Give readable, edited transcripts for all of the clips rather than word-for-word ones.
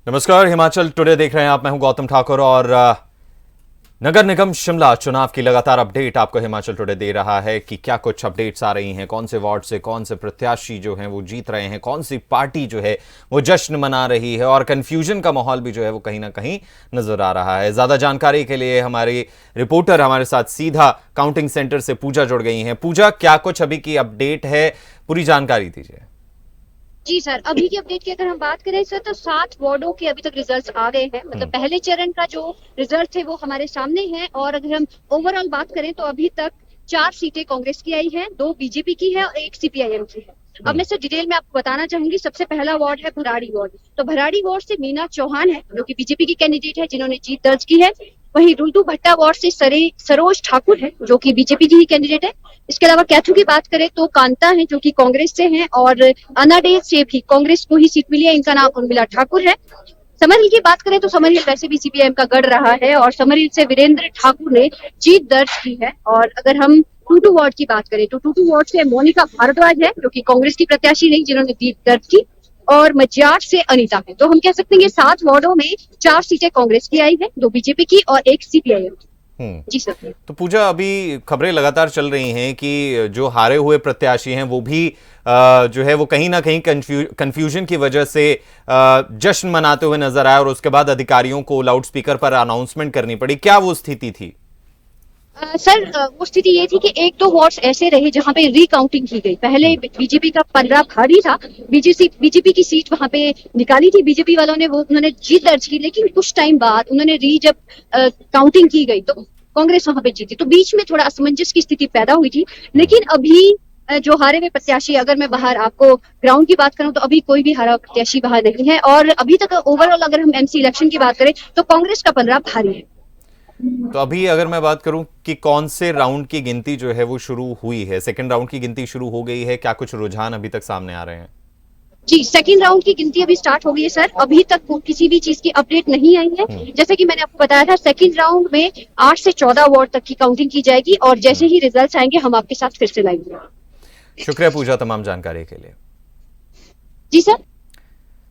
नमस्कार, हिमाचल टुडे देख रहे हैं आप। मैं हूं गौतम ठाकुर और नगर निगम शिमला चुनाव की लगातार अपडेट आपको हिमाचल टुडे दे रहा है कि क्या कुछ अपडेट्स आ रही हैं, कौन से वार्ड से कौन से प्रत्याशी जो हैं वो जीत रहे हैं, कौन सी पार्टी जो है वो जश्न मना रही है और कंफ्यूजन का माहौल भी जो है वो कहीं ना कहीं नजर आ रहा है। ज्यादा जानकारी के लिए हमारी रिपोर्टर हमारे साथ सीधा काउंटिंग सेंटर से पूजा जुड़ गई हैं। पूजा, क्या कुछ अभी की अपडेट है, पूरी जानकारी दीजिए। जी सर, अभी की अपडेट की अगर हम बात करें सर, तो 7 वार्डों के अभी तक रिजल्ट्स आ गए हैं। मतलब पहले चरण का जो रिजल्ट थे वो हमारे सामने है। और अगर हम ओवरऑल बात करें तो अभी तक 4 सीटें कांग्रेस की आई हैं, 2 बीजेपी की है और 1 सीपीआईएम की है। अब मैं सर डिटेल में आपको बताना चाहूंगी। सबसे पहला वार्ड है भराड़ी वार्ड। तो भराड़ी वार्ड से मीना चौहान है जो कि बीजेपी की कैंडिडेट है, जिन्होंने जीत दर्ज की है। वहीं रुल्टू भट्टा वार्ड से सरोज ठाकुर है जो कि बीजेपी की ही कैंडिडेट है। इसके अलावा कैथू की बात करें तो कांता है जो कि कांग्रेस से हैं, और अनाडे से भी कांग्रेस को ही सीट मिली है। इनका नाम उर्मिला ठाकुर है। समरहिल की बात करें तो समरहिल वैसे भी सीपीआईएम का गढ़ रहा है और समरहिल से वीरेंद्र ठाकुर ने जीत दर्ज की है। और अगर हम टूटू वार्ड की बात करें तो टूटू वार्ड से मोनिका भारद्वाज है जो कि कांग्रेस की प्रत्याशी रही, जिन्होंने जीत दर्ज की। और मज्जार से अनीता है। तो हम कह सकते हैं ये 7 वार्डों में 4 सीटें कांग्रेस की आई है, 2 बीजेपी की और 1 सीपीआईएम की। जी सर। तो पूजा, अभी खबरें लगातार चल रही हैं कि जो हारे हुए प्रत्याशी हैं वो भी जो है वो कहीं ना कहीं कंफ्यूजन की वजह से जश्न मनाते हुए नजर आए और उसके बाद अधिकारियों को लाउडस्पीकर पर अनाउंसमेंट करनी पड़ी। क्या वो स्थिति थी? सर, वो स्थिति ये थी कि 1-2 वार्ड्स ऐसे रहे जहां पे रिकाउंटिंग की गई। पहले बीजेपी का 15 भारी था। बीजेपी की सीट वहां पे निकाली थी बीजेपी वालों ने, वो उन्होंने जीत दर्ज की। लेकिन कुछ टाइम बाद उन्होंने जब काउंटिंग की गई तो कांग्रेस वहां पे जीती। तो बीच में थोड़ा असमंजस की स्थिति पैदा हुई थी। लेकिन अभी जो हारे हुए प्रत्याशी, अगर मैं बाहर आपको ग्राउंड की बात करूं तो अभी कोई भी हारा प्रत्याशी बाहर नहीं है। और अभी तक ओवरऑल अगर हम एमसी इलेक्शन की बात करें तो कांग्रेस का 15 भारी है। तो अभी अगर मैं बात करूं कि कौन से राउंड की गिनती जो है वो शुरू हुई है, सेकंड राउंड की गिनती शुरू हो गई है, क्या कुछ रुझान अभी तक सामने आ रहे हैं? जी, सेकंड राउंड की गिनती अभी स्टार्ट हो गई है सर। अभी तक किसी भी चीज की अपडेट नहीं आई है। जैसे कि मैंने आपको बताया था, सेकंड राउंड में 8 से 14 वार्ड तक की काउंटिंग की जाएगी और जैसे ही रिजल्ट्स आएंगे हम आपके साथ फिर से लाएंगे। शुक्रिया पूजा तमाम जानकारी के लिए। जी सर।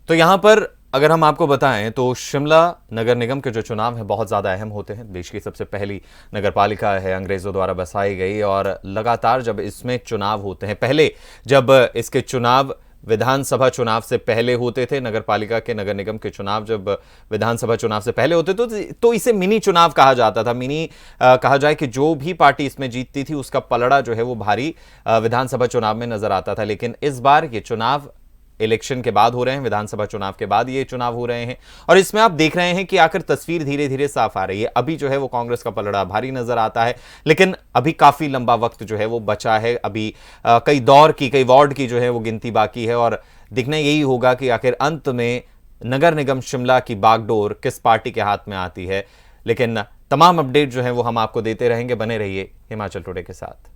तो यहां पर अगर हम आपको बताएं तो शिमला नगर निगम के जो चुनाव हैं बहुत ज़्यादा अहम होते हैं। देश की सबसे पहली नगर पालिका है, अंग्रेज़ों द्वारा बसाई गई, और लगातार जब इसमें चुनाव होते हैं, पहले जब इसके चुनाव विधानसभा चुनाव से पहले होते थे, नगर पालिका के नगर निगम के चुनाव जब विधानसभा चुनाव से पहले होते तो इसे मिनी चुनाव कहा जाता था। मिनी कहा जाए कि जो भी पार्टी इसमें जीतती थी उसका पलड़ा जो है वो भारी विधानसभा चुनाव में नजर आता था। लेकिन इस बार ये चुनाव इलेक्शन के बाद हो रहे हैं, विधानसभा चुनाव के बाद ये चुनाव हो रहे हैं, और इसमें आप देख रहे हैं कि आखिर तस्वीर धीरे धीरे साफ आ रही है। अभी जो है वो कांग्रेस का पलड़ा भारी नजर आता है, लेकिन अभी काफी लंबा वक्त जो है वो बचा है। अभी कई वार्ड की जो है वो गिनती बाकी है, और दिखना यही होगा कि आखिर अंत में नगर निगम शिमला की बागडोर किस पार्टी के हाथ में आती है। लेकिन तमाम अपडेट जो है वो हम आपको देते रहेंगे। बने रहिए हिमाचल टुडे के साथ।